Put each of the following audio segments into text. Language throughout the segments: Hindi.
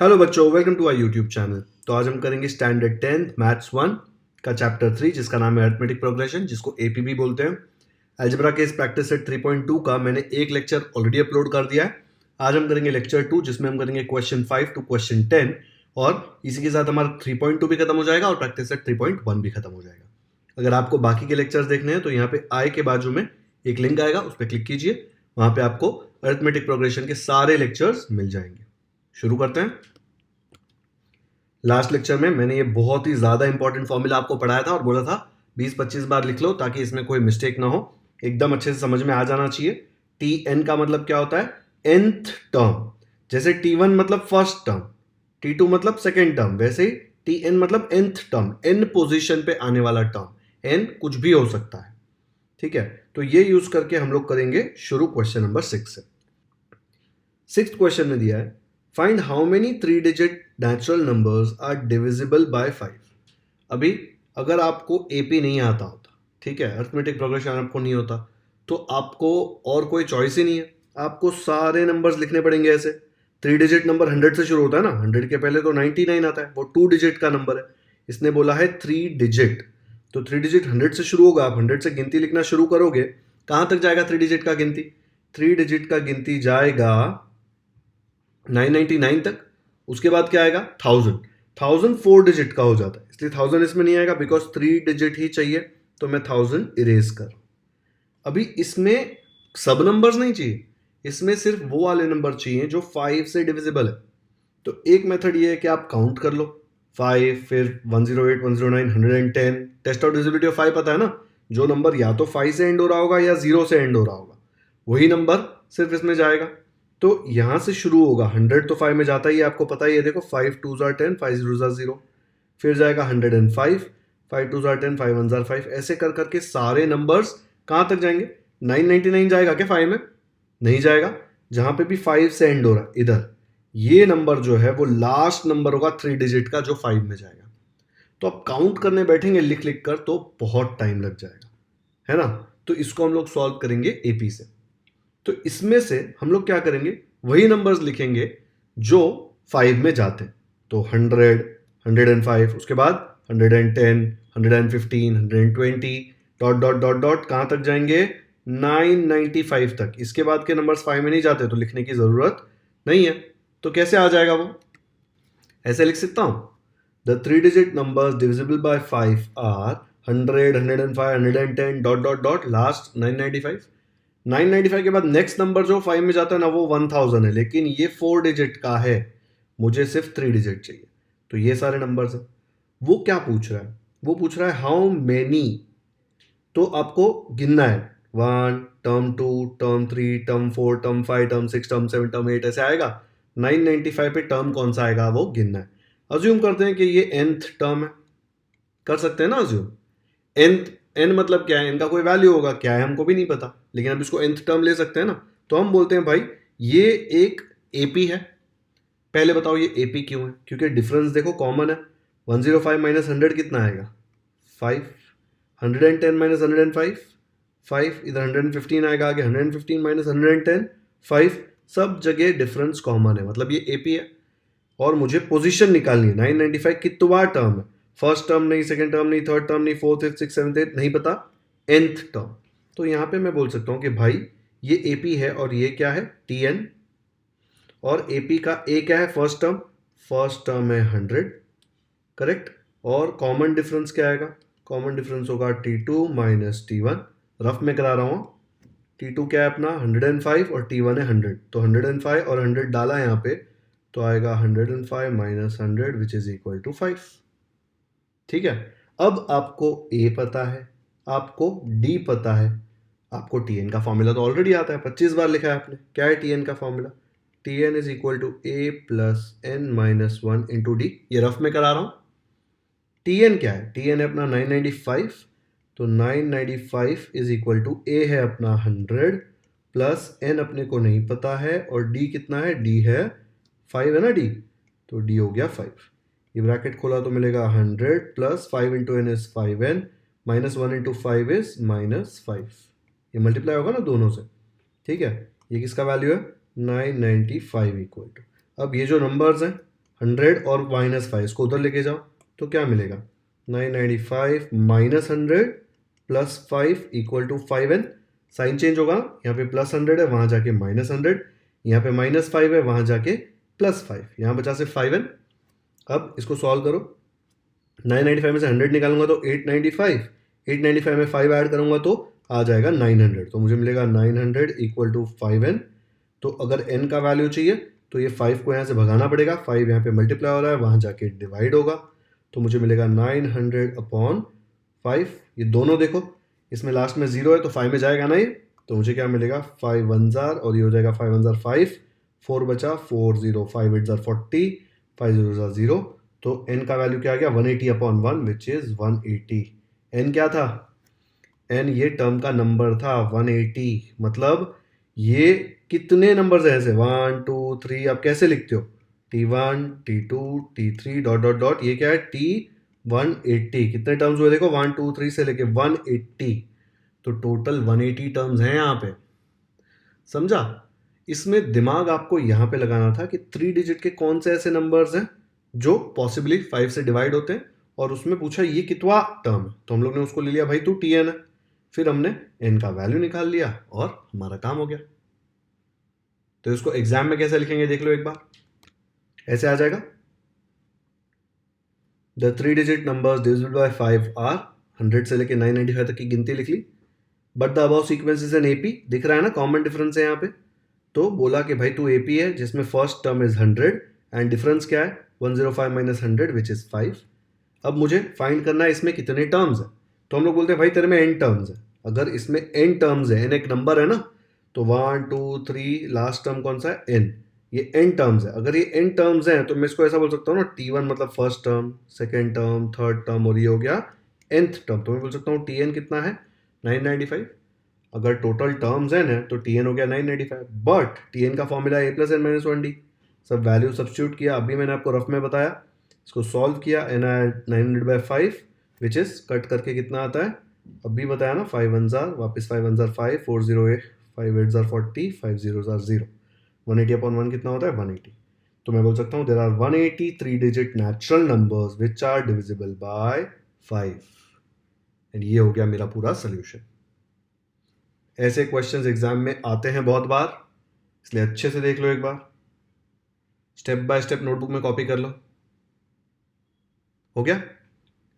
हेलो बच्चों, welcome to our YouTube channel. तो आज हम करेंगे स्टैंडर्ड 10th मैथ्स 1 का चैप्टर 3 जिसका नाम है अरिथमेटिक प्रोग्रेशन, जिसको एपी भी बोलते हैं। अलजेब्रा के इस प्रैक्टिस सेट 3.2 का मैंने एक लेक्चर ऑलरेडी अपलोड कर दिया है। आज हम करेंगे लेक्चर 2 जिसमें हम करेंगे क्वेश्चन 5 टू क्वेश्चन 10 और इसी के साथ हमारा 3.2 भी खत्म हो जाएगा और प्रैक्टिस सेट 3.1 भी खत्म हो जाएगा। अगर आपको बाकी के लेक्चर्स देखने हैं तो यहाँ पे आई के बाजू में एक लिंक आएगा, उस पर क्लिक कीजिए। वहां पे आपको अरिथमेटिक प्रोग्रेशन के सारे लेक्चर्स मिल जाएंगे। शुरू करते हैं। लास्ट लेक्चर में मैंने ये बहुत ही ज्यादा इंपॉर्टेंट फॉर्मूला आपको पढ़ाया था और बोला था 20-25 बार लिख लो ताकि इसमें कोई मिस्टेक ना हो, एकदम अच्छे से समझ में आ जाना चाहिए। टी एन का मतलब क्या होता है? nth term. जैसे T1 मतलब फर्स्ट टर्म, T2 मतलब सेकेंड टर्म, वैसे ही Tn मतलब nth टर्म, n पोजीशन पे आने वाला टर्म। n कुछ भी हो सकता है, ठीक है। तो ये यूज करके हम लोग करेंगे शुरू क्वेश्चन नंबर 6 से। 6th क्वेश्चन में दिया है find how many 3 digit natural numbers are divisible by 5। अभी अगर आपको एपी नहीं आता होता, ठीक है, अरिथमेटिक प्रोग्रेशन आपको नहीं होता, तो आपको और कोई चॉइस ही नहीं है, आपको सारे नंबर्स लिखने पड़ेंगे ऐसे। 3 डिजिट नंबर 100 से शुरू होता है ना, 100 के पहले तो 99 आता है, वो 2 डिजिट का नंबर है। इसने बोला है 3 डिजिट, तो 3 डिजिट 100 से शुरू होगा। आप 100 से गिनती लिखना शुरू करोगे, कहां तक जाएगा 3 डिजिट का गिनती? 3 डिजिट का गिनती जाएगा 999 तक। उसके बाद क्या आएगा? 1000। 1000 4 डिजिट का हो जाता है, इसलिए 1000 इसमें नहीं आएगा बिकॉज 3 डिजिट ही चाहिए, तो मैं 1000 इरेज कर। अभी इसमें सब नंबर्स नहीं चाहिए, इसमें सिर्फ वो वाले नंबर चाहिए जो 5 से डिविजिबल है। तो एक मेथड ये है कि आप काउंट कर लो 5, फिर 108, 109, 110। टेस्ट आउट डिविजिबिलिटी ऑफ 5 पता है ना, जो नंबर या तो 5 से एंड हो रहा होगा या 0 से एंड हो रहा होगा, वही नंबर सिर्फ इसमें जाएगा। तो यहां से शुरू होगा, 100 तो 5 में जाता ही है, आपको पता ही है। देखो 5 2s are 10, 5 0s are 0, फिर जाएगा 105, 5 2s are 10, 5 1s are 5, ऐसे कर करके सारे नंबर्स कहां तक जाएंगे? 999 जाएगा क्या 5 में? नहीं जाएगा। जहां पे भी 5 से एंड हो रहा है इधर, ये नंबर जो है वो लास्ट नंबर होगा 3 डिजिट का जो 5 में जाएगा। तो आप काउंट करने बैठेंगे लिख लिख कर तो बहुत टाइम लग जाएगा, है ना। तो इसको हम लोग सॉल्व करेंगे एपी से। तो इसमें से हम लोग क्या करेंगे, वही नंबर्स लिखेंगे जो 5 में जाते हैं। तो 100, 105, उसके बाद 110, 115, 120, डॉट डॉट डॉट डॉट कहां तक जाएंगे? 995 तक। इसके बाद के नंबर्स 5 में नहीं जाते तो लिखने की जरूरत नहीं है। तो कैसे आ जाएगा वो? ऐसे लिख सकता हूं, the 3 digit numbers divisible by 5 are 100, 105, 110, dot dot dot last 995। 995 के बाद नेक्स्ट नंबर जो 5 में जाता है ना, वो 1000 है, लेकिन ये 4 डिजिट का है, मुझे सिर्फ 3 डिजिट चाहिए। तो ये सारे नंबर्स हैं। वो क्या पूछ रहा है? वो पूछ रहा है हाउ मेनी। तो आपको गिनना है 1, term 2, term 3, term 4, term 5, term 6, term 7, term 8, ऐसे आएगा। 995 पे टर्म कौन सा आएगा वो गिनना है। अज्यूम करते हैं कि ये nth टर्म है, कर सकते हैं ना अज्यूम। nth, n मतलब क्या है? n का कोई वैल्यू होगा, क्या है हमको भी नहीं पता, लेकिन अब इसको nth टर्म ले सकते हैं ना। तो हम बोलते हैं भाई ये एक एपी है। पहले बताओ ये एपी क्यों है? क्योंकि डिफरेंस देखो कॉमन है। 105 माइनस 100 कितना आएगा? 5। 110 माइनस 105, 5। इधर 115 आएगा आगे, 115 माइनस 110, 5। सब जगह डिफरेंस कॉमन है, मतलब ये एपी है। और मुझे पोजीशन निकालनी है, 995 कितवा टर्म है? फर्स्ट टर्म नहीं, सेकंड टर्म नहीं, थर्ड टर्म नहीं, fourth, fifth, six, seventh, eight नहीं पता, nth टर्म। तो यहां पे मैं बोल सकता हूं कि भाई ये एपी है और ये क्या है? टीएन। और एपी का ए क्या है? First term. फर्स्ट टर्म है 100, करेक्ट। और कॉमन डिफरेंस क्या आएगा? कॉमन डिफरेंस होगा T2 माइनस T1। रफ में करा रहा हूं। T2 क्या है अपना? 105 और T1 है 100, तो 105 और 100 डाला यहां पे, तो आएगा 105 minus 100 which is equal to 5। ठीक है। अब आपको ए पता है, आपको डी पता है, आपको टीएन का फॉर्मूला तो ऑलरेडी आता है, 25 बार लिखा है आपने। क्या है टीएन का formula? T N is equal to A plus N minus 1 into D. ये रफ में करा रहा हूं। टीएन क्या है? टीएन है अपना 995, तो 995 इज इक्वल टू ए है अपना 100 प्लस एन अपने को नहीं पता है, और डी कितना है? डी है 5 है ना डी, तो डी हो गया 5। ये ब्रैकेट खोला तो मिलेगा 100 plus 5 into N is 5n minus 1 into 5 is minus 5। ये मल्टीप्लाई होगा ना दोनों से, ठीक है। ये किसका वैल्यू है? 995 इक्वल टू। अब ये जो नंबर्स हैं 100 और -5 इसको उधर लेके जाओ तो क्या मिलेगा 995 minus 100 plus 5 equal to 5n। Sign change होगा ना, यहाँ पे +100 है वहाँ जाके -100, यहाँ पे -5 है वहाँ जाके +5, यहाँ बचा से 5n। अब इसको सॉल्व करो, 995 में से 100 निकालूंगा तो 895, 895 में 5 ऐड करूंगा तो आ जाएगा 900, तो मुझे मिलेगा 900 इक्वल टू 5n। तो अगर n का वैल्यू चाहिए तो ये 5 को यहाँ से भगाना पड़ेगा, 5 यहाँ पे मल्टीप्लाई हो रहा है वहाँ जाके डिवाइड होगा, तो मुझे मिलेगा 900 अपॉन 5। ये दोनों देखो इसमें लास्ट में 0 है तो 5 में जाएगा ना ये, तो मुझे क्या मिलेगा 5 1 जार और ये हो जाएगा 5 1 जार 5, 4 बचा 4 0, 5 8 जार 40, 5 0 जार 0, तो n का वैल्यू क्या आ गया 180 अपॉन 1 विच इज 180। n क्या था, n ये टर्म का नंबर था 180, मतलब ये कितने नंबर्स हैं ऐसे 1 2 3, आप कैसे लिखते हो t1 t2 t3 dot dot dot, ये क्या है t180, कितने टर्म्स हुए देखो 1 2 3 से लेके 180, तो टोटल 180 टर्म्स हैं यहाँ पे, समझा। इसमें दिमाग आपको यहाँ पे लगाना था कि 3 डिजिट के कौन से ऐसे नंबर्स हैं जो पॉसिबली 5 से डिवाइड होते हैं, और उसमें पूछा ये कितवा टर्म है, तो हम लोग ने उसको ले लिया भाई तू tn है, फिर हमने n का वैल्यू निकाल लिया और हमारा काम हो गया। तो इसको एग्जाम में कैसे लिखेंगे देख लो एक बार, ऐसे आ जाएगा the 3 digit numbers divisible by 5 are, 100 से लेके 995 तक की गिनती लिख ली, but the above sequence is an AP, दिख रहा है ना कॉमन डिफरेंस है यहाँ पे, तो बोला कि भाई तू एपी है जिसमें first term is 100 and difference क्या है 105 माइनस 100 विच इज 5। अब मुझे फाइंड करना है इसमें कितने टर्म्स है, तो हम लोग बोलते हैं भाई तेरे में n टर्म्स है, अगर इसमें n टर्म्स है, n एक नंबर है ना, तो 1 2 3 लास्ट टर्म कौन सा है n, ये n टर्म्स है, अगर ये n टर्म्स हैं तो मैं इसको ऐसा बोल सकता हूँ ना t1 मतलब first term, second term, third term, और ये हो गया nth टर्म, तो मैं बोल सकता हूँ tn कितना है 995। अगर टोटल टर्म्स है ना तो tn हो गया 995, बट tn का formula a plus N minus 1d, सब वैल्यू सब्स्टिट्यूट किया, अभी मैंने आपको रफ में बताया, इसको सॉल्व किया, एन आया 900/5 विच इज कट करके कितना आता है अभी बताया ना 5 1 जार, वापस 5 1 जार 5, 4 0 8, 5 8 जार 40, 5 0 जार 0, 180 अपॉन 1 कितना होता है 180। तो मैं बोल सकता हूँ there are 180 3 digit natural numbers which are divisible by 5, and ये हो गया मेरा पूरा सोल्यूशन। ऐसे क्वेश्चंस एग्जाम में आते हैं बहुत बार, इसलिए अच्छे से देख लो एक बार, स्टेप बाय स्टेप नोटबुक में कॉपी कर लो। हो गया,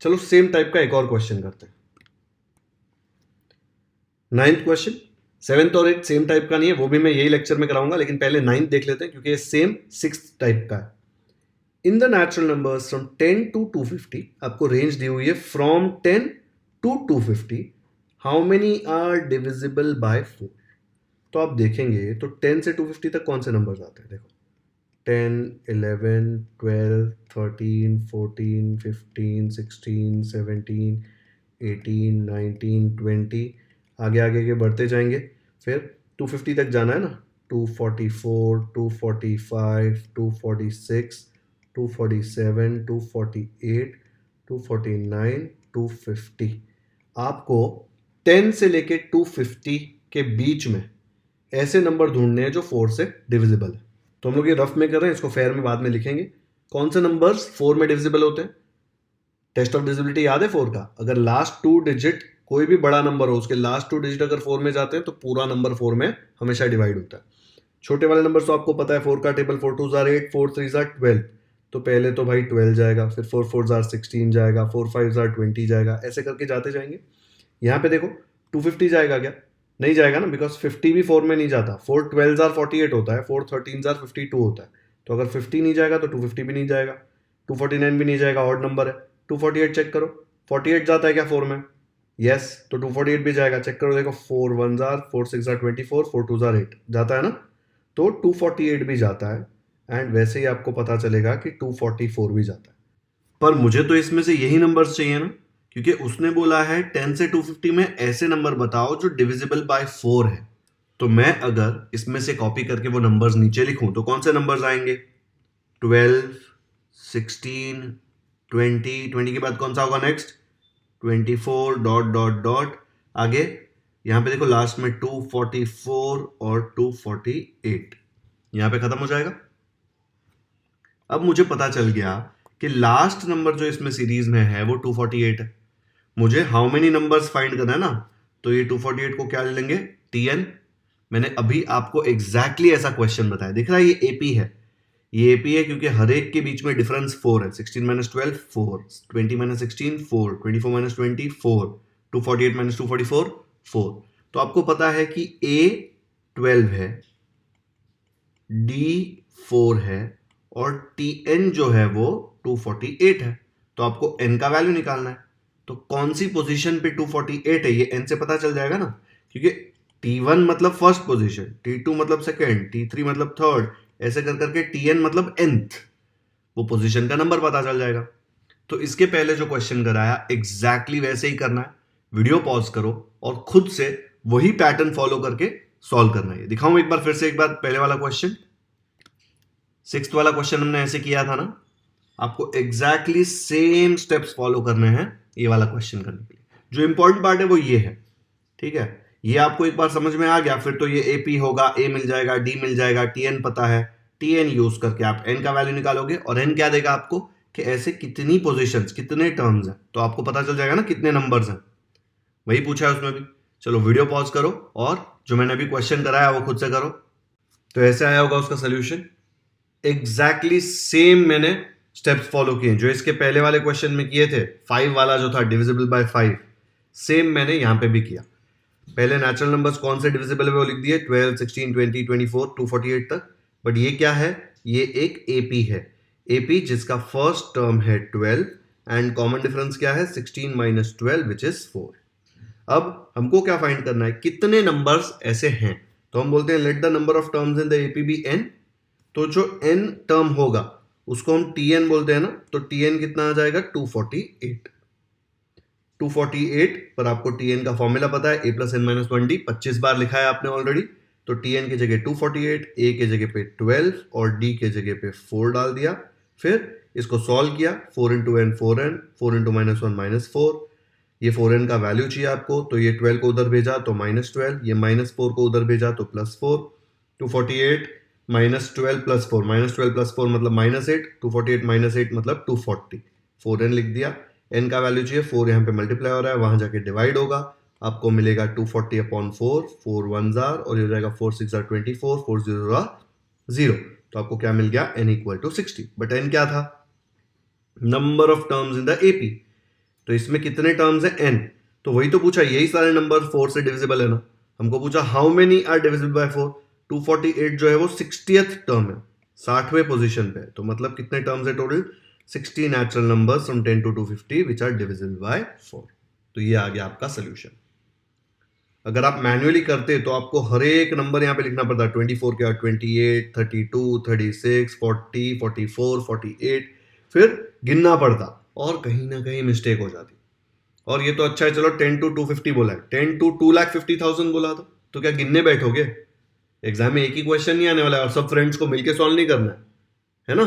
चलो सेम टाइप का एक और क्वेश्चन करते हैं। 9th क्वेश्चन, 7th और 8th सेम टाइप का नहीं है, वो भी मैं यही लेक्चर में कराऊंगा, लेकिन पहले 9th देख लेते हैं क्योंकि ये सेम 6th टाइप का है। In the natural numbers from 10 to 250, आपको रेंज दी हुई है from 10 to 250, how many are divisible by 4। तो आप देखेंगे तो 10 से 250 तक कौन से नंबर्स आते हैं, देखो 10 11 12 13 14 15 16 17 18 19 20, आगे आगे के बढ़ते जाएंगे, फिर 250 तक जाना है ना, 244 245 246 247 248 249 250। आपको 10 से लेके 250 के बीच में ऐसे नंबर ढूंढने हैं जो 4 से डिविजिबल है। तो हम लोग ये रफ में कर रहे हैं, इसको फेयर में बाद में लिखेंगे। कौन से नंबर्स 4 में डिविजिबल होते हैं, टेस्ट ऑफ डिविजिबिलिटी याद है 4 का, अगर लास्ट 2 डिजिट कोई भी बड़ा नंबर हो उसके लास्ट 2 डिजिट अगर 4 में जाते हैं तो पूरा नंबर 4 में हमेशा डिवाइड होता है। छोटे वाले नंबर तो आपको पता है 4 का टेबल, 4 2 जार 8, 4 3 जार 12, तो पहले तो भाई 12 जाएगा, फिर 4 4 जार 16 जाएगा, 4 5 जार 20 जाएगा, ऐसे करके जाते जाएंगे। यहाँ पे देखो 250 जाएगा क्या, नहीं जाएगा ना, बिकॉज 50 भी 4 में नहीं जाता, 4 12 जार 48 होता है, 4 13 जार 52 होता है, तो अगर 50 नहीं जाएगा तो 250 भी नहीं जाएगा, 249 भी नहीं जाएगा, ऑड नंबर है। 248 चेक करो, 48 जाता है क्या 4 में, यस, तो 248 भी जाएगा, चेक करो देखो 4 1 जार 4 6 जार 24, 4 2 जार 8 जाता है ना, तो 248 भी जाता है, एंड वैसे ही आपको पता चलेगा कि 244 भी जाता है। पर मुझे तो इसमें से यही नंबर्स चाहिए ना, क्योंकि उसने बोला है 10 से 250 में ऐसे नंबर बताओ जो डिविजिबल बाय 4 है। तो मैं अगर इसमें से कॉपी करके वो नंबर्स नीचे लिखूं तो कौन से नंबर्स आएंगे, 12 16 20, 20 के बाद कौन सा होगा नेक्स्ट 24 डॉट डॉट डॉट, आगे यहां पे देखो लास्ट में 244 और 248, यहां पे खत्म हो जाएगा। अब मुझे पता चल गया कि लास्ट नंबर जो इसमें सीरीज में है वो 248 है। मुझे हाउ मेनी नंबर्स फाइंड करना है ना, तो ये 248 को क्या ले लेंगे, tn। मैंने अभी आपको एग्जैक्टली ऐसा क्वेश्चन बताया, दिख रहा है ये एपी है, ये एपी है क्योंकि हर एक के बीच में डिफरेंस 4 है। 16 माइनस 12 4, 20 माइनस 16 4, 24 माइनस 20 4, 248 माइनस 244 4। तो आपको पता है कि a 12 है, d 4 है और tn जो है वो 248 है। तो आपको n का वैल्यू निकालना है। तो कौन सी पोजीशन पे 248 है ये n से पता चल जाएगा ना, क्योंकि t1 मतलब फर्स्ट पोजीशन, t2 मतलब सेकंड, t3 मतलब थर्ड, ऐसे कर करके tn मतलब nth, वो पोजीशन का नंबर पता चल जाएगा। तो इसके पहले जो क्वेश्चन कराया एग्जैक्टली वैसे ही करना है। वीडियो पॉज करो और खुद से वही पैटर्न फॉलो करके सॉल्व करना है। दिखाऊं एक बार फिर से, एक बार पहले वाला क्वेश्चन, 6th वाला क्वेश्चन हमने ऐसे किया था ना, आपको एग्जैक्टली सेम स्टेप्स फॉलो करने हैं ये वाला क्वेश्चन करने के लिए। जो इंपॉर्टेंट पार्ट है वो ये है, ठीक है। ये आपको एक बार समझ में आ गया, फिर तो ये एपी होगा, ए मिल जाएगा, डी मिल जाएगा, टीएन पता है, टीएन यूज करके आप एन का वैल्यू निकालोगे और एन क्या देगा आपको कि ऐसे कितनी पोजीशंस, कितने टर्म्स हैं, तो आपको पता चल जाएगा ना कितने नंबर्स हैं। वही पूछा है उसमें भी। चलो वीडियो पॉज करो और जो मैंने अभी क्वेश्चन कराया वो खुद से करो। तो ऐसे आया होगा उसका सोल्यूशन, एग्जैक्टली सेम मैंने स्टेप्स फॉलो किए जो इसके पहले वाले क्वेश्चन में किए थे। 5 वाला जो था डिविजिबल बाय 5, सेम मैंने यहां पे भी किया। पहले नेचुरल नंबर्स कौन से डिविजिबल है वो लिख दिए, 12, 16, 20, 24, 248 तक। बट ये क्या है, ये एक एपी है, एपी जिसका फर्स्ट टर्म है 12 एंड कॉमन डिफरेंस क्या है, 16 माइनस 12 विच इज 4। अब हमको क्या फाइंड करना है, कितने नंबर्स ऐसे हैं। तो हम बोलते हैं let the number of terms in the AP be n। तो जो n टर्म होगा उसको हम tn बोलते हैं ना, तो tn कितना आ जाएगा 248। 248 पर आपको tn का फॉर्मूला पता है, a plus N minus 1d, 25 बार लिखा है आपने ऑलरेडी। तो tn की जगह 248, a के जगह पे 12 और d के जगह पे 4 डाल दिया। फिर इसको सॉल्व किया, 4 into n 4n, 4 into minus 1 minus 4। ये 4n का वैल्यू चाहिए आपको, तो ये 12 को उधर भेजा तो माइनस 12, ये माइनस 4 को उधर भेजा तो plus 4। 248 minus 12 plus 4, minus 12 plus 4 मतलब माइनस 8, 248 माइनस 8 मतलब 240। 4n लिख दिया, n का वैल्यू चाहिए, 4 यहाँ पे मल्टीप्लाई हो रहा है, वहां जाके डिवाइड होगा, आपको मिलेगा 240 अपॉन 4, 4 1 जार और ये हो जाएगा 4 6 जार 24, 4 0 0। तो आपको क्या मिल गया, n equal to 60। But n क्या था, number of terms in the AP. तो इसमें कितने टर्म्स हैं, n। तो वही तो पूछा, यही सारे नंबर 4 से डिविजिबल है ना। हमको पूछा how many are divisible by 4। 248 जो है वो 60th टर्म है, 60वें पोजीशन पे है। तो मतलब कितने टर्म्स है total, 60 natural numbers from 10 to 250 which are divisible by 4। तो ये आ गया आपका सोल्यूशन। अगर आप मैन्युअली करते तो आपको हर एक नंबर यहाँ पे लिखना पड़ता, 24 के बाद 28, 32, 36, 40, 44, 48, फिर गिनना पड़ता और कहीं ना कहीं मिस्टेक हो जाती। और ये तो अच्छा है, चलो 10 to 250 बोला है, 10 to 2,50,000 बोला तो क्या गिनने बैठोगे? एग्जाम में एक ही क्वेश्चन नहीं आने वाला है और सब फ्रेंड्स को मिलके सॉल्व नहीं करना है ना।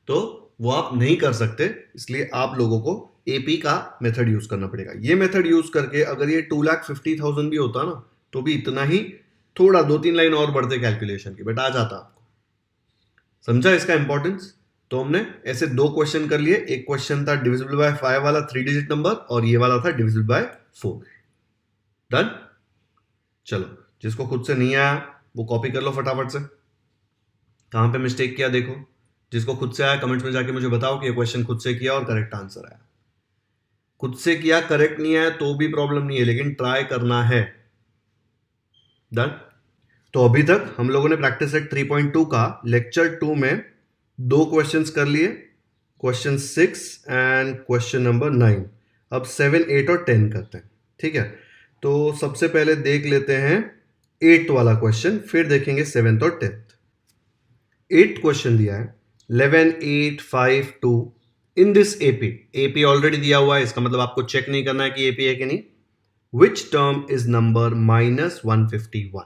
तो वो आप नहीं कर सकते, इसलिए आप लोगों को एपी का मेथड यूज करना पड़ेगा। ये मेथड यूज करके अगर ये 2,50,000 भी होता ना तो भी इतना ही, थोड़ा 2-3 लाइन और बढ़ते कैलकुलेशन की, बट आ जाता आपको। समझा इसका इंपॉर्टेंस? तो हमने ऐसे 2 क्वेश्चन कर लिए, एक क्वेश्चन था डिविजिबल बाय 5 वाला 3 डिजिट नंबर और ये वाला था डिविजिबल बाय 4। डन। चलो जिसको खुद से नहीं आया वो कॉपी कर लो फटाफट से, कहां पे मिस्टेक किया देखो। जिसको खुद से आया कमेंट्स में जाके मुझे बताओ कि ये क्वेश्चन खुद से किया और करेक्ट आंसर आया। खुद से किया करेक्ट नहीं आया तो भी प्रॉब्लम नहीं है, लेकिन ट्राई करना है। डन। तो अभी तक हम लोगों ने प्रैक्टिस सेट 3.2 का लेक्चर 2 में 2 क्वेश्चंस कर लिए, क्वेश्चन 6 एंड क्वेश्चन नंबर 9। अब 7, 8 और 10 करते हैं, ठीक है। तो सबसे पहले देख लेते हैं 8 वाला क्वेश्चन, फिर देखेंगे 7th और 10th। 8 क्वेश्चन दिया है 11, 8, 5, 2 in this AP. AP already दिया हुआ है, इसका मतलब आपको चेक नहीं करना है कि एपी है कि नहीं। Which term is number -151।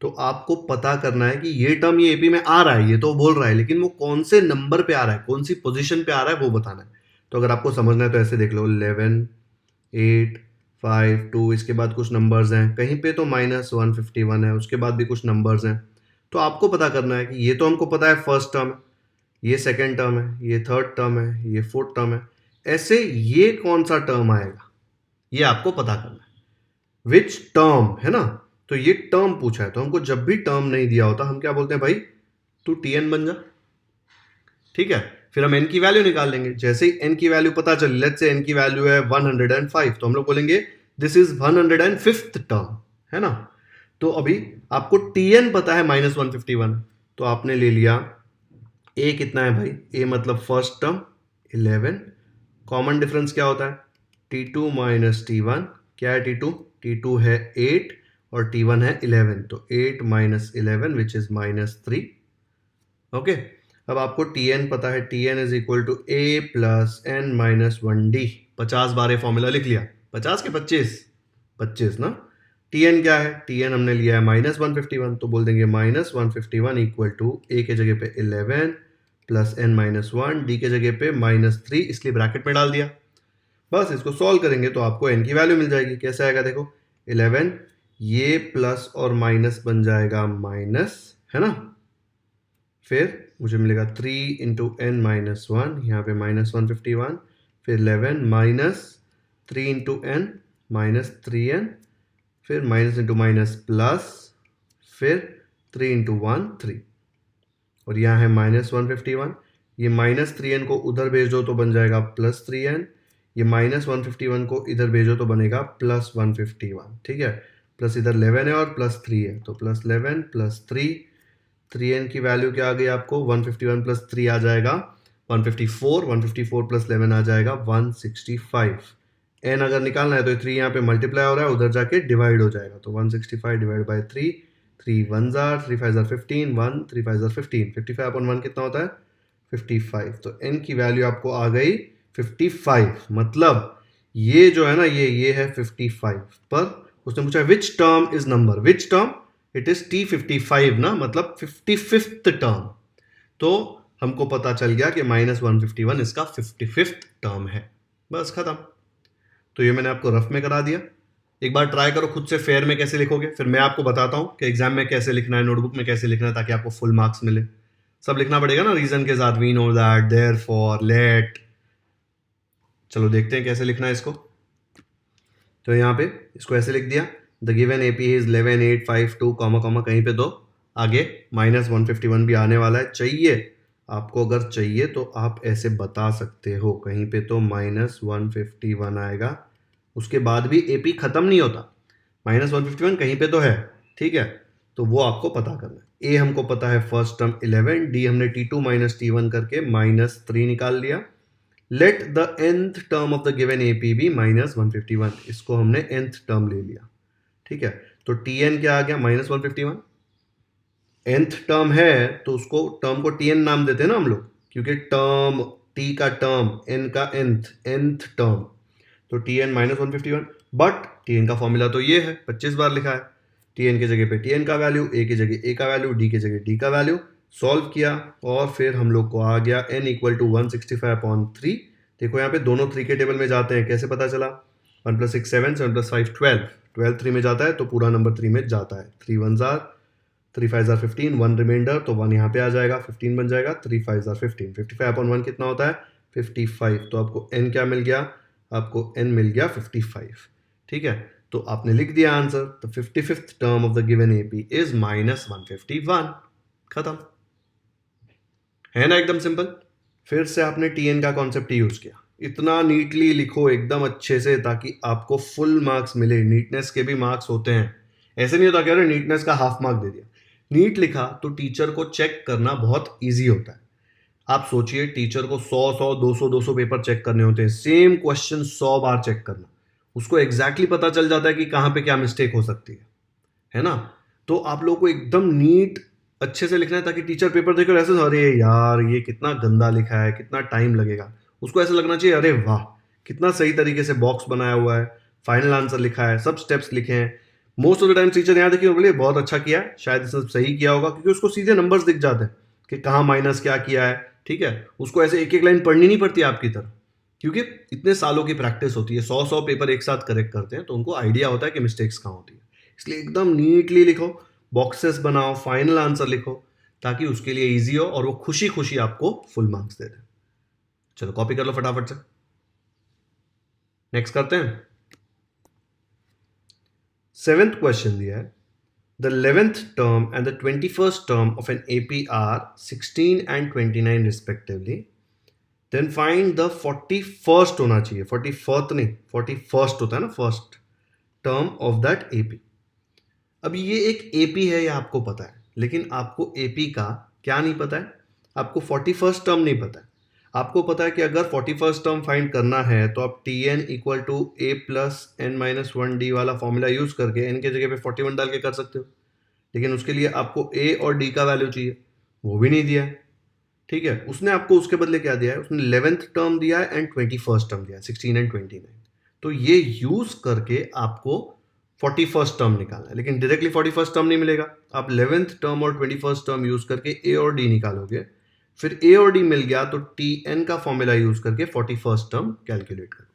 तो आपको पता करना है कि ये टर्म ये एपी में आ रहा है, ये तो बोल रहा है, लेकिन वो कौन से नंबर पे आ रहा है, कौन सी पोजीशन पे आ रहा है वो बताना है। तो अगर आपको समझना है तो ऐसे देख लो, 11, 8, 5, 2, इसके बाद कुछ नंबर्स हैं, कहीं पे तो -151 है, उसके बाद भी कुछ नंबर्स हैं। तो आपको पता करना है कि ये तो हमको पता है फर्स्ट टर्म, ये सेकेंड टर्म है, ये थर्ड टर्म है, ये फोर्थ टर्म है, ऐसे ये कौन सा टर्म आएगा ये आपको पता करना है, विच टर्म, है ना। तो ये टर्म पूछा है, तो हमको जब भी टर्म नहीं दिया होता हम क्या बोलते हैं, भाई तू Tn बन जा, ठीक है। फिर हम n की वैल्यू निकाल लेंगे, जैसे ही n की वैल्यू पता चली, लेट्स से n की वैल्यू है 105, तो हम लोग बोलेंगे दिस इज 105th टर्म, है ना। तो अभी आपको Tn पता है -151, तो आपने ले लिया a कितना है भाई, a मतलब फर्स्ट टर्म 11, कॉमन डिफरेंस क्या होता है, T2 माइनस T1, क्या है T2 है 8 और T1 है 11, तो 8 माइनस 11 विच इज -3, ओके। अब आपको Tn पता है, Tn is equal to a plus n minus 1d, 50 बार ये फॉर्मूला लिख लिया, 50 के 25 ना। Tn क्या है, Tn हमने लिया है -151, तो बोल देंगे -151 इक्वल टू a के जगह पे 11 प्लस n माइनस 1, d के जगह पे -3, इसलिए ब्रैकेट में डाल दिया। बस इसको सॉल्व करेंगे तो आपको n की वैल्यू मिल जाएगी। कैसे आएगा देखो, 11 ये प्लस और माइनस बन जाएगा माइनस, है ना। फिर मुझे मिलेगा 3 इंटू एन माइनस 1, यहाँ पे -151, फिर 11 minus 3 into N minus 3n, फिर माइनस इंटू माइनस प्लस, फिर 3 इंटू 1 3, और यहाँ है -151, ये -3n को उधर भेज दो तो बन जाएगा +3n, ये -151 को इधर भेजो तो बनेगा +151, ठीक है। प्लस इधर 11 है और +3 है, तो +11 +3, 3n की वैल्यू क्या आ गई आपको, 151 प्लस 3 आ जाएगा 154, 154 प्लस 11 आ जाएगा 165। n अगर निकालना है तो 3 यहाँ पे मल्टीप्लाई हो रहा है, उधर जाके डिवाइड हो जाएगा, तो 165 divide by 3, 3 1 jar, 3 5 jar 15, 1 3 5 jar 15, 55 अपन 1 कितना होता है 55, तो n की वैल्यू आपको आ गई 55, मतलब ये जो है ना ये है 55, पर उसने पूछा which term is number, which term, it is T55 ना, मतलब 55th टर्म, तो हमको पता चल गया कि -151 इसका 55th टर्म है, बस खत्म। तो ये मैंने आपको रफ में करा दिया, एक बार ट्राई करो खुद से फेयर में कैसे लिखोगे, फिर मैं आपको बताता हूं कि एग्जाम में कैसे लिखना है, नोटबुक में कैसे लिखना है, ताकि आपको फुल मार्क्स मिले। सब लिखना पड़ेगा ना रीजन के साथ, we know that, therefore, let. चलो देखते हैं कैसे लिखना है इसको। तो यहाँ पे इसको ऐसे लिख दिया, the given AP is 11852 comma कहीं पे दो, आगे -151 भी आने वाला है, चाहिए आपको, अगर चाहिए तो आप ऐसे बता सकते हो, कहीं पे तो -151 आएगा, उसके बाद भी AP खत्म नहीं होता, -151 कहीं पे तो है, ठीक है। तो वो आपको पता करना है। A हमको पता है फर्स्ट टर्म 11, D हमने T2 माइनस T1 करके -3 निकाल लिया। Let the nth term of the given AP भी -151, इसको हमने nth टर्म ले लिया, ठीक है। तो Tn क्या आ गया, -151, nth टर्म है तो उसको टर्म को Tn नाम देते हैं ना हम लोग, क्योंकि टर्म T का टर्म, n का nth टर्म, तो Tn -151, बट Tn का फॉर्मूला तो ये है, 25 बार लिखा है, Tn की जगह पे Tn का वैल्यू, A की जगह A का वैल्यू, D की जगह D का वैल्यू, सॉल्व किया और फिर हम लोग को आ गया n इक्वल टू 165/3। देखो यहाँ पे दोनों 3 के टेबल में जाते हैं, कैसे पता चला, 1 + 6 7, 7 + 5 12, 12 3 में जाता है तो पूरा नंबर 3 में जाता है, 3 1 जार, 3 5 जार 15, 1 रिमाइंडर, तो 1 यहाँ पे आ जाएगा, 15 बन जाएगा, 3 5 जार 15, 55/1 कितना होता है 55, तो आपको n क्या मिल गया, आपको n मिल गया 55, ठीक है। तो आपने लिख दिया answer, the 55th term of the given AP is -151, खत्म, है ना, एकदम सिंपल। फिर से आपने Tn का कॉन्सेप्ट यूज किया, इतना नीटली लिखो एकदम अच्छे से, ताकि आपको फुल मार्क्स मिले। नीटनेस के भी मार्क्स होते हैं, ऐसे नहीं होता कि अरे नीटनेस का हाफ मार्क दे दिया। नीट लिखा तो टीचर को चेक करना बहुत ईजी होता है। आप सोचिए टीचर को 100 200 पेपर चेक करने होते हैं, सेम क्वेश्चन 100 बार चेक करना, उसको एग्जैक्टली पता चल जाता है कि कहाँ पे क्या मिस्टेक हो सकती है ना। तो आप लोगों को एकदम नीट अच्छे से लिखना है, ताकि टीचर पेपर देखकर ऐसे अरे यार ये कितना गंदा लिखा है, कितना टाइम लगेगा, उसको ऐसा लगना चाहिए अरे वाह कितना सही तरीके से बॉक्स बनाया हुआ है, फाइनल आंसर लिखा है, सब स्टेप्स लिखे हैं। Most of the time teacher यहाँ देखिए बोले बहुत अच्छा किया है, शायद सब सही किया होगा, क्योंकि उसको सीधे नंबर्स दिख जाते हैं कि कहाँ माइनस क्या किया है, ठीक है। उसको ऐसे एक एक लाइन पढ़नी नहीं पड़ती आपकी तरह, क्योंकि इतने सालों की प्रैक्टिस होती है, 100 पेपर एक साथ करेक्ट करते हैं, तो उनको आइडिया होता है कि मिस्टेक्स कहाँ होती है। इसलिए एकदम नीटली लिखो, बॉक्सेस बनाओ, फाइनल आंसर लिखो, ताकि उसके लिए इजी हो और वो खुशी खुशी आपको फुल मार्क्स दे दे। चलो कॉपी कर लो फटाफट से, नेक्स्ट करते हैं। 7th क्वेश्चन दिया है, the 11th term and the 21st term of an AP are 16 and 29 respectively. Then find the 41st होना चाहिए, 41st नहीं, 41st होता है ना, first term of that AP। अब ये एक AP है, ये आपको पता है, लेकिन आपको AP का क्या नहीं पता है, आपको 41st टर्म नहीं पता है। आपको पता है कि अगर 41st टर्म फाइंड करना है तो आप Tn equal to a plus n minus 1d वाला फॉर्मूला यूज करके n के जगह पे 41 डाल के कर सकते हो, लेकिन उसके लिए आपको a और d का वैल्यू चाहिए, वो भी नहीं दिया है। ठीक है, उसने आपको उसके बदले क्या दिया है, उसने 11th टर्म दिया है एंड 21st टर्म दिया है, 16 एंड 29। तो ये यूज करके आपको 41st टर्म निकालना है, लेकिन डायरेक्टली 41st टर्म नहीं मिलेगा। आप 11th टर्म और 21st टर्म यूज करके a और d निकालोगे, फिर a और d मिल गया तो tn का फॉर्मूला यूज करके 41st टर्म कैलकुलेट करो।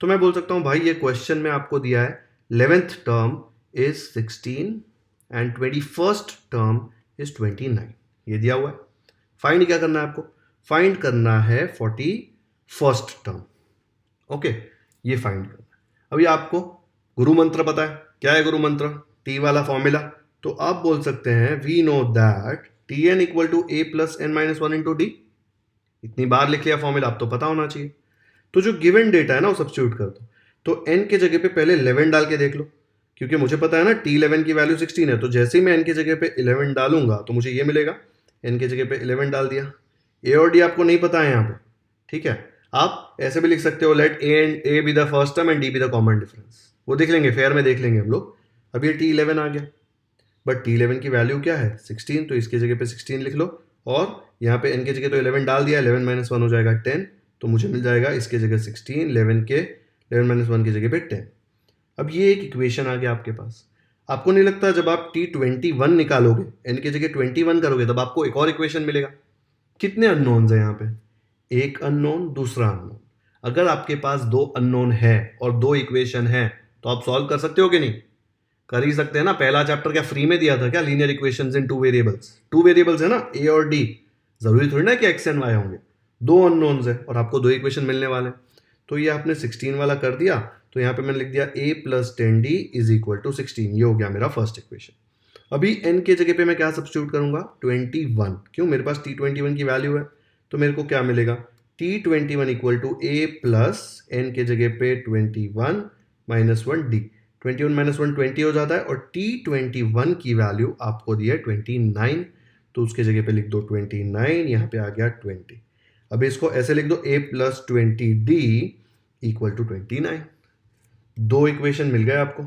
तो मैं बोल सकता हूं भाई ये क्वेश्चन में आपको दिया है 11th term is 16 and 21st term is 29, ये दिया हुआ है। फाइंड क्या करना है आपको, फाइंड करना है 41st टर्म। ओके, ये फाइंड करना है। अभी आपको गुरु मंत्र पता है, क्या है गुरु मंत्र, टी वाला फॉर्मूला। तो आप बोल सकते हैं we know that Tn equal to a plus n minus 1 into d. इतनी बार लिख लिया फॉर्मूला, आप तो पता होना चाहिए। तो जो गिवन डेटा है ना वो सब्स्टिट्यूट कर दो। तो n के जगह पे पहले 11 डाल के देख लो, क्योंकि मुझे पता है ना T11 की वैल्यू 16 है, तो जैसे ही मैं n के जगह पे 11 डालूंगा तो मुझे ये मिलेगा। n के जगह पे 11 डाल दिया। a और d आपको नहीं पता है यहाँ पे, ठीक है। आप ऐसे भी लिख सकते हो, let a be the first term and d be the common difference, वो देख लेंगे, फेयर में देख लेंगे हम लोग। अब ये T11 आ गया, बट T11 की वैल्यू क्या है 16, तो इसके जगह पे 16 लिख लो, और यहाँ पे n के जगह तो 11 डाल दिया, 11 माइनस 1 हो जाएगा 10, तो मुझे मिल जाएगा इसके जगह 16, 11 माइनस 1 की जगह पे 10। अब ये एक इक्वेशन आ गया आपके पास। आपको नहीं लगता जब आप T21 निकालोगे, n की जगह 21 करोगे, तब आपको एक और इक्वेशन मिलेगा। कितने अननोन्स है यहाँ पे, एक अननोन, दूसरा अननोन। अगर आपके पास दो अननोन है और दो इक्वेशन है तो आप सॉल्व कर सकते हो कि नहीं, कर ही सकते हैं ना। पहला चैप्टर क्या फ्री में दिया था क्या, लीनियर इक्वेशंस इन टू वेरिएबल्स है ना, a और d। जरूरी थोड़ी ना कि x एंड y होंगे, दो अननोन्स है और आपको दो इक्वेशन मिलने वाले हैं। तो ये आपने 16 वाला कर दिया, तो यहाँ पे मैंने लिख दिया a plus 10d is equal to 16, ये हो गया मेरा फर्स्ट इक्वेशन। अभी n के जगह पे मैं क्या सब्स्टिट्यूट करूंगा, 21। क्यों, मेरे पास T21 की वैल्यू है, तो मेरे को क्या मिलेगा, T21 equal to a plus n के जगह पे 21 माइनस 1d। 21 माइनस 1 20 हो जाता है, और T21 की वैल्यू आपको दी है 29, तो उसके जगह पे लिख दो 29, यहाँ पे आ गया 20। अब इसको ऐसे लिख दो, a plus 20d equal to 29। दो इक्वेशन मिल गए आपको,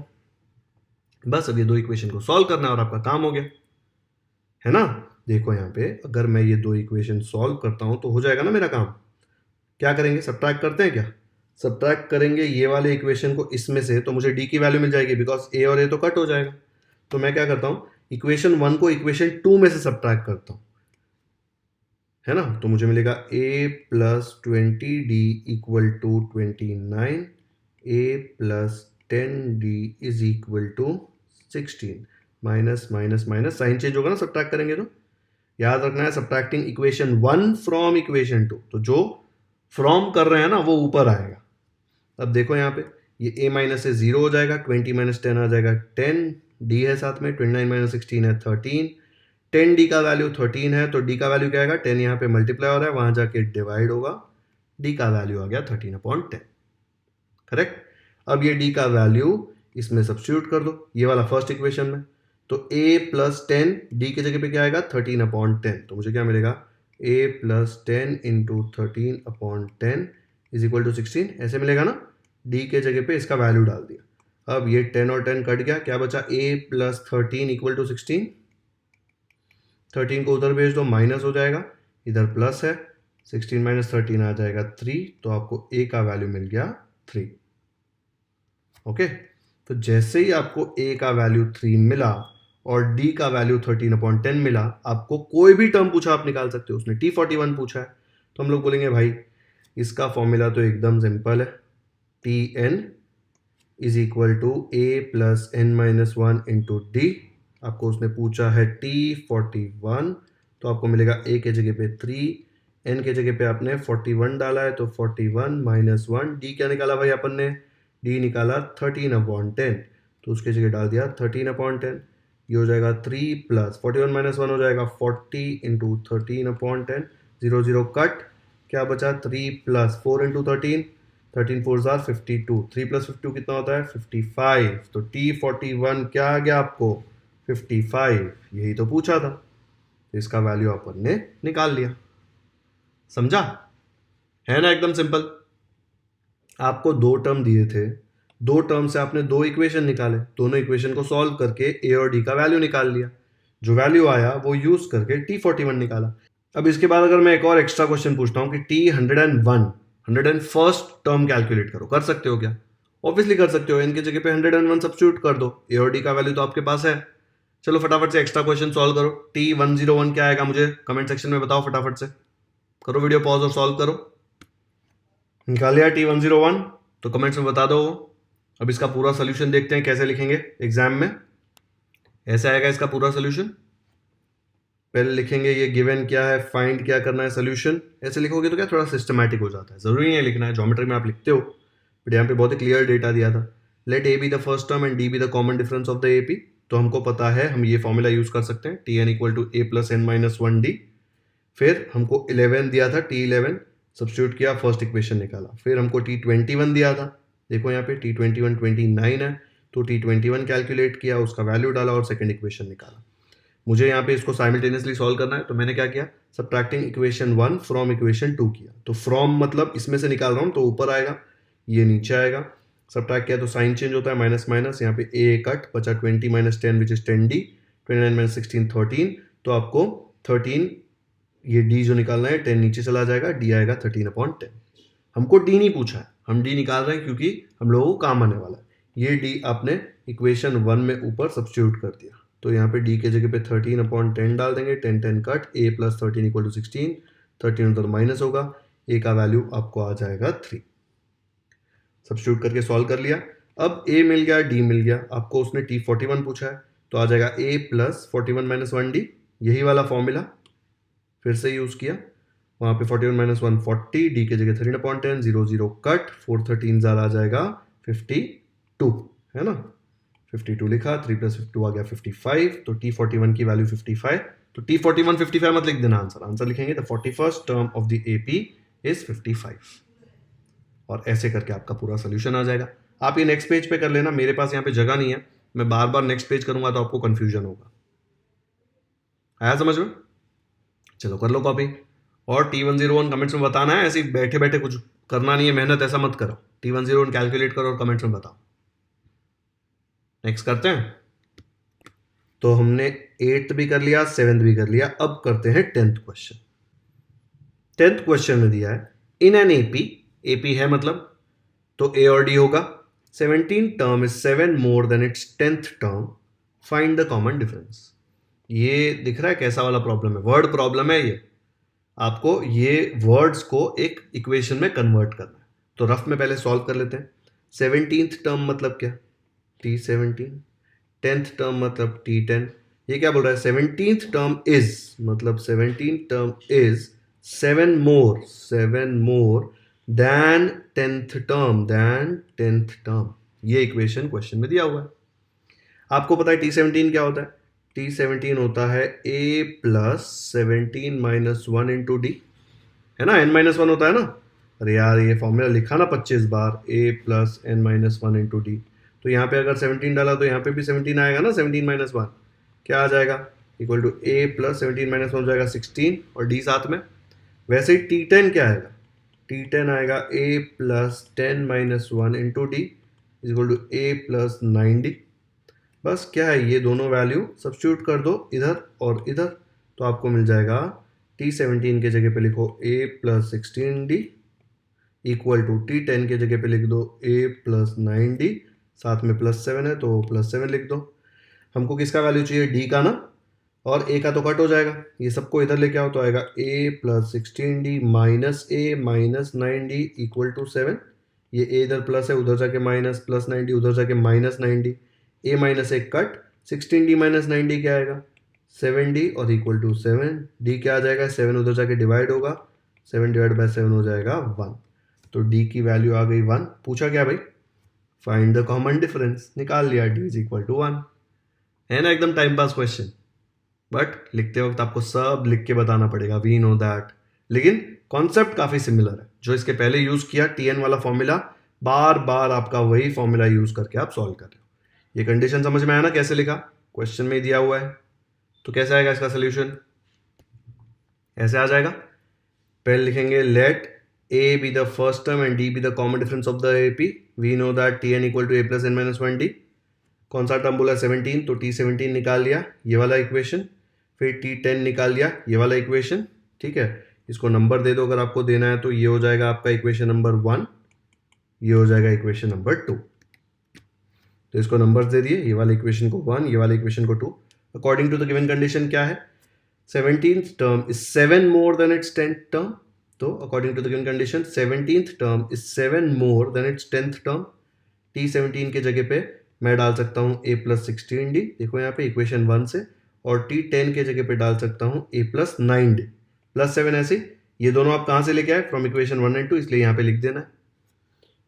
बस अब ये दो इक्वेशन को सॉल्व करना है और आपका काम हो गया, है ना। देखो यहाँ पे अगर मैं ये दो इक्वेशन सॉल्व करता हूं तो हो जाएगा ना मेरा काम। क्या करेंगे, सब्ट्रैक्ट करते हैं क्या, सब्ट्रैक्ट करेंगे ये वाले इक्वेशन को इसमें से, तो मुझे d की वैल्यू मिल जाएगी, बिकॉज a और a तो कट हो जाएगा। तो मैं क्या करता हूँ, इक्वेशन 1 को इक्वेशन 2 में से सब्ट्रैक्ट करता हूँ, है ना। तो मुझे मिलेगा a plus 20d equal to 29, a plus 10d is equal to 16। Minus minus minus sign change होगा ना सब्ट्रैक्ट करेंगे तो। याद रखना है सब्ट्रैक्टिंग इक्वेशन 1 फ्रॉम इक्वेशन 2, तो जो फ्रॉम कर रहे हैं ना वो ऊपर आएगा। अब देखो यहाँ पे ये a माइनस से 0 हो जाएगा, 20 माइनस 10 आ जाएगा 10, d है साथ में, 29 माइनस 16 है 13, 10d का वैल्यू 13 है, तो d का वैल्यू क्या आएगा, 10 यहाँ पे मल्टीप्लाई हो रहा है, वहां जाके डिवाइड होगा, d का वैल्यू आ गया 13/10, करेक्ट। अब ये d का वैल्यू इसमें सब्स्टिट्यूट कर दो, ये वाला फर्स्ट इक्वेशन में, तो a प्लस 10 d की जगह पे क्या आएगा 13/10, तो मुझे क्या मिलेगा, a plus 10 into 13/10 is equal to 16, ऐसे मिलेगा ना। d के जगह पे इसका वैल्यू डाल दिया, अब ये 10 और 10 कट गया, क्या बचा, a प्लस 13 इक्वल टू 16। 13 को उधर भेज दो, माइनस हो जाएगा, इधर प्लस है, 16 माइनस 13 आ जाएगा 3, तो आपको a का वैल्यू मिल गया 3। ओके, तो जैसे ही आपको a का वैल्यू 3 मिला और d का वैल्यू 13/10 मिला, आपको कोई भी टर्म पूछा आप निकाल सकते हो। उसने T41 पूछा है, तो हम लोग बोलेंगे भाई इसका फॉर्मूला तो एकदम सिंपल है, Tn is equal to a plus n minus 1 into d. आपको उसने पूछा है T41, तो आपको मिलेगा a के जगह पे 3, n के जगह पे आपने 41 डाला है तो 41 - 1, d क्या निकाला भाई अपन ने, d निकाला 13/10, तो उसके जगह डाल दिया 13/10, ये हो जाएगा 3 प्लस 41 - 1 हो जाएगा 40 इंटू 13/10, 0 0 कट, क्या बचा 3 प्लस 4 इंटू 13, 13 4 जार 52, 3 प्लस 52 कितना होता है 55, तो T41 क्या आ गया आपको 55, यही तो पूछा था, तो इसका वैल्यू अपन ने निकाल लिया। समझा है ना, एकदम सिंपल। आपको 2 टर्म दिए थे, 2 टर्म से आपने 2 इक्वेशन निकाले, दोनों इक्वेशन को सॉल्व करके ए और डी का वैल्यू निकाल लिया, जो वैल्यू आया वो यूज करके T41 निकाला। अब इसके बाद अगर मैं एक और एक्स्ट्रा क्वेश्चन पूछता हूं कि T101 101st टर्म कैलकुलेट करो, कर सकते हो क्या? ऑब्वियसली कर सकते हो, इनके जगह पे 101 सब्स्टिट्यूट कर दो, ए और डी का वैल्यू तो आपके पास है। चलो फटाफट से एक्स्ट्रा क्वेश्चन सॉल्व करो। T101 क्या आएगा मुझे कमेंट सेक्शन में बताओ, फटाफट से करो, वीडियो पॉज और सॉल्व करो। निकाल लिया T101 तो कमेंट्स में बता दो। अब इसका पूरा सोल्यूशन देखते हैं कैसे लिखेंगे एग्जाम में। ऐसे आएगा इसका पूरा सोल्यूशन, पहले लिखेंगे ये गिवन क्या है, फाइंड क्या करना है, सोल्यूशन। ऐसे लिखोगे तो क्या थोड़ा सिस्टमैटिक हो जाता है, जरूरी नहीं है लिखना है, ज्योमेट्री में आप लिखते हो, बट यहाँ पे बहुत ही क्लियर डेटा दिया था। Let a be the first term and d be the common difference of the A P, तो हमको पता है हम ये फॉर्मूला यूज कर सकते हैं, T n equal to A plus N minus 1 d. फिर हमको 11 दिया था, T11 सब्स्टिट्यूट किया, फर्स्ट इक्वेशन निकाला। फिर हमको T21 दिया था, देखो यहाँ पे T21 29 है, तो T21 कैलकुलेट किया, उसका वैल्यू डाला और सेकंड इक्वेशन निकाला। मुझे यहाँ पे इसको साइमल्टेनियसली सॉल्व करना है, तो मैंने क्या किया, सबट्रैक्टिंग इक्वेशन 1 फ्रॉम इक्वेशन 2 किया। तो फ्रॉम मतलब इसमें से निकाल रहा हूँ तो ऊपर आएगा, ये नीचे आएगा। सबट्रैक्ट किया तो साइन चेंज होता है, माइनस माइनस, यहाँ पे ए कट, बचा 20 - 10 विच इज 10d, 29 - 16 13, तो आपको 13, ये d जो निकालना है 10 नीचे चला जाएगा, d आएगा 13/10। हमको d नहीं पूछा है, हम d निकाल रहे हैं क्योंकि हम लोगों को काम आने वाला है। ये d आपने इक्वेशन 1 में ऊपर सब्स्टिट्यूट कर दिया, तो यहाँ पे d के जगह पे 13/10 डाल देंगे, 10 10 कट, a + 13 = 16, 13 उधर माइनस होगा, a का वैल्यू आपको आ जाएगा 3। सब्स्टिट्यूट करके सॉल्व कर लिया। अब a मिल गया, d मिल गया, आपको उसने T41 पूछा है, तो आ जाएगा a + 41 - 1d, यही वाला फॉर्मूला फिर से यूज किया। वहां पे 41 - 1 40, डी के जगह 13/10, 0 0 कट, 4 13 ज़्यादा आ जाएगा 52, है ना, 52 लिखा, 3 + 52 आ गया 55, तो T41 की वैल्यू 55, तो T41 55 मत लिख देना, आंसर लिखेंगे the 41st term of the AP is 55, और ऐसे करके आपका पूरा सोल्यूशन आ जाएगा। आप ये नेक्स्ट पेज पे कर लेना, मेरे पास यहाँ पे जगह नहीं है, मैं बार बार नेक्स्ट पेज करूंगा तो आपको कंफ्यूजन होगा। आया समझ में? चलो कर लो कॉपी, और T101 कमेंट्स में बताना है, ऐसे बैठे बैठे कुछ करना नहीं है, मेहनत ऐसा मत करो। T101 कैलकुलेट करो और कमेंट्स में बताओ। नेक्स्ट करते हैं, तो हमने 8th भी कर लिया, 7th भी कर लिया, अब करते हैं 10th क्वेश्चन। 10th क्वेश्चन में दिया है इन एन एपी है मतलब, तो ए और डी होगा, 17 term is 7 more than its 10th term, find the common difference. ये दिख रहा है कैसा वाला प्रॉब्लम है, वर्ड प्रॉब्लम है ये, आपको ये वर्ड्स को एक इक्वेशन में कन्वर्ट करना है। तो रफ में पहले सॉल्व कर लेते हैं। 17th टर्म मतलब क्या, T17, 10th टर्म मतलब T10। ये क्या बोल रहा है, 17th टर्म इज मतलब 17th term is 7 more then 10th term, ये इक्वेशन क्वेश्चन में दिया हुआ है। आपको पता है T17 क्या होता है, T17 होता है a + 17 - 1 × d, है ना, n-1 होता है ना। अरे यार ये फॉर्मूला लिखा ना 25 बार, a + n - 1 × d, तो यहाँ पे अगर 17 डाला तो यहाँ पे भी 17 आएगा ना, 17 - 1 क्या आ जाएगा, इक्वल टू a + 17 - 1 हो जाएगा 16, और d साथ में। वैसे ही T10 क्या आएगा, T10 आएगा a + 10 - 1 × d equal to a + 9d। बस क्या है, ये दोनों वैल्यू सब्स्टिट्यूट कर दो इधर और इधर, तो आपको मिल जाएगा T17 के जगह पे लिखो a + 16d equal to T10 के जगह पे लिख दो a + 9d, साथ में +7 है तो +7 लिख दो। हमको किसका वैल्यू चाहिए, d का ना, और a का तो कट हो जाएगा, ये सबको इधर लेके आओ तो आएगा a + 16d - a - 9d equal to 7। ये a इधर प्लस है, उधर जाके माइनस, +9d उधर जाके -9d, a - 1 cut, 16d - 9d क्या आएगा, 7d और इक्वल टू 7, d क्या आ जाएगा, 7 उधर जाके डिवाइड होगा, 7 डिवाइड बाय 7 हो जाएगा 1, तो d की वैल्यू आ गई 1। पूछा क्या भाई, फाइंड द कॉमन डिफरेंस, निकाल लिया, d इज इक्वल टू 1। है ना एकदम टाइम पास क्वेश्चन, बट लिखते वक्त आपको सब लिख के बताना पड़ेगा, वी नो दैट, लेकिन कॉन्सेप्ट काफी सिमिलर है। जो इसके पहले यूज किया tn वाला फॉर्मूला, बार बार आपका वही फॉर्मूला यूज करके आप सॉल्व कर रहे हो। ये कंडीशन समझ में आया ना कैसे लिखा, क्वेश्चन में ही दिया हुआ है। तो कैसे आएगा इसका सोल्यूशन, ऐसे आ जाएगा। पहले लिखेंगे late a be the first term and d be the common difference of the AP, we know that tn equal to a plus n minus 1d। कौन सा टर्म बोला 17, तो t17 निकाल लिया, ये वाला इक्वेशन, फिर t10 निकाल लिया, ये वाला इक्वेशन, ठीक है। इसको नंबर दे दो अगर आपको देना है, तो ये हो जाएगा आपका इक्वेशन नंबर 1, ये हो जाएगा इक्वेशन नंबर 2। तो इसको नंबर्स दे दिए, ये वाले इक्वेशन को 1, ये वाले इक्वेशन को 2। According to the given condition क्या है, 17th term is 7 more than its 10th term, तो according to the given condition 17th term is 7 more than its 10th term. t17 के जगह पे मैं डाल सकता हूँ a प्लस 16d, देखो यहाँ पे इक्वेशन 1 से, और t10 के जगह पे डाल सकता हूँ a प्लस 9d प्लस 7, ऐसे ये दोनों आप कहाँ से लेके आए, फ्रॉम इक्वेशन 1 एंड 2, इसलिए यहाँ पे लिख देना है।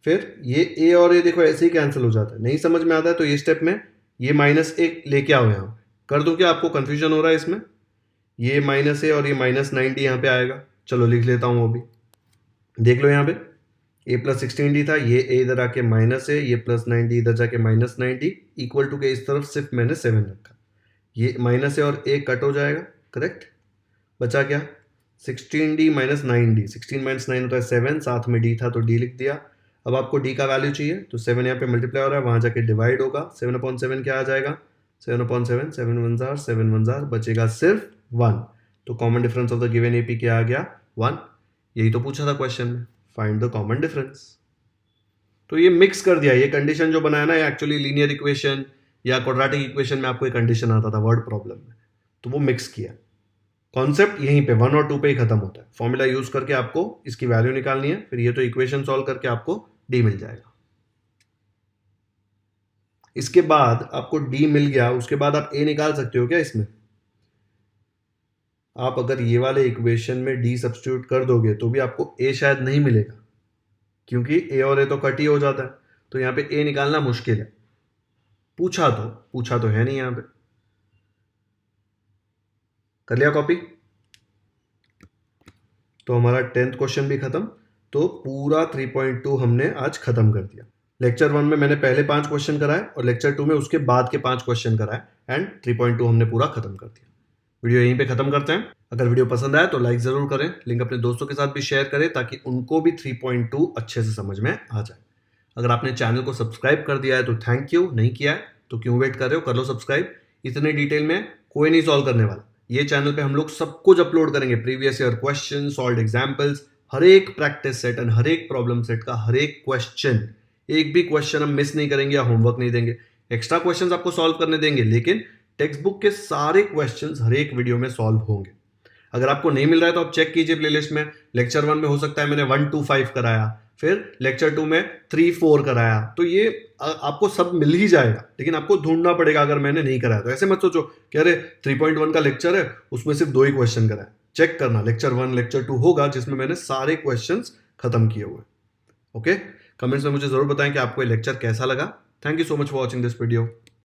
फिर ये a और a देखो ऐसे ही कैंसिल हो जाता है, नहीं समझ में आता है तो ये स्टेप में ये -1 लेके आओ, यहाँ कर दूं क्या, आपको कंफ्यूजन हो रहा है इसमें, ये -a और ये -9d यहाँ पे आएगा, चलो लिख लेता हूँ वो भी, देख लो यहाँ पे a प्लस 16d था, ये a इधर आके -a, ये प्लस 9d इधर जाके -9d, इक्वल टू के इस तरफ सिर्फ मैंने 7 रखा, ये -a और a कट हो जाएगा, करेक्ट, बचा क्या 16d माइनस 9d, 16 माइनस 9 होता है 7, साथ में d था तो d लिख दिया। अब आपको d का वैल्यू चाहिए, तो 7 यहाँ पे मल्टीप्लाई हो रहा है, वहाँ जाके डिवाइड होगा, 7/7 क्या आ जाएगा, 7/7, 7 1 जार 7 1 जार, बचेगा सिर्फ 1। तो common difference of the given AP क्या आ गया, 1। यही तो पूछा था क्वेश्चन में, फाइंड द कॉमन डिफरेंस। तो ये मिक्स कर दिया, ये कंडीशन जो बनाया ना, ये एक्चुअली लीनियर इक्वेशन या क्वाड्रेटिक इक्वेशन में आपको एक कंडीशन आता था वर्ड प्रॉब्लम में, तो वो मिक्स किया। कॉन्सेप्ट यहीं पे 1 और 2 पे ही खत्म होता है, फॉर्मूला यूज करके आपको इसकी वैल्यू निकालनी है, फिर ये तो इक्वेशन सॉल्व करके आपको डी मिल जाएगा। इसके बाद आपको डी मिल गया, उसके बाद आप ए निकाल सकते हो क्या इसमें, आप अगर ये वाले इक्वेशन में डी सब्स्टिट्यूट कर दोगे तो भी आपको ए शायद नहीं मिलेगा, क्योंकि ए और ए तो कट ही हो जाता है, तो यहाँ पे ए निकालना मुश्किल है। पूछा तो है नहीं, यहाँ पे कर लिया कॉपी, तो हमारा 10th क्वेश्चन भी खत्म। तो पूरा 3.2 हमने आज खत्म कर दिया। लेक्चर 1 में मैंने पहले 5 क्वेश्चन कराए और लेक्चर 2 में उसके बाद के 5 क्वेश्चन कराए, एंड 3.2 हमने पूरा खत्म कर दिया। वीडियो यहीं पे खत्म करते हैं। अगर वीडियो पसंद आए तो लाइक जरूर करें, लिंक अपने दोस्तों के साथ भी शेयर करें ताकि उनको भी 3.2 अच्छे से समझ में आ जाए। अगर आपने चैनल को सब्सक्राइब कर दिया है तो थैंक यू, नहीं किया है तो क्यों वेट कर रहे हो, कर लो सब्सक्राइब। इतने डिटेल में कोई नहीं सॉल्व करने वाला, ये चैनल पे हम लोग सब कुछ अपलोड करेंगे, previous year question, solved examples, हर एक प्रैक्टिस सेट एंड हर एक प्रॉब्लम सेट का हर एक क्वेश्चन, एक भी क्वेश्चन हम मिस नहीं करेंगे या होमवर्क नहीं देंगे। एक्स्ट्रा क्वेश्चंस आपको सॉल्व करने देंगे, लेकिन टेक्स्ट बुक के सारे क्वेश्चंस हर एक वीडियो में सॉल्व होंगे। अगर आपको नहीं मिल रहा है तो आप चेक कीजिए प्लेलिस्ट में। लेक्चर 1 में हो सकता है मैंने 1 to 5 कराया, फिर लेक्चर 2 में 3 4 कराया, तो ये आपको सब मिल ही जाएगा, लेकिन आपको ढूंढना पड़ेगा अगर मैंने नहीं कराया तो। ऐसे मत सोचो कि अरे 3.1 का लेक्चर है उसमें सिर्फ 2 ही क्वेश्चन कराए, चेक करना लेक्चर 1 लेक्चर 2 होगा जिसमें मैंने सारे क्वेश्चंस खत्म किए हुए। ओके, कमेंट्स में मुझे जरूर बताएं कि आपको ये लेक्चर कैसा लगा। Thank you so much for watching this video.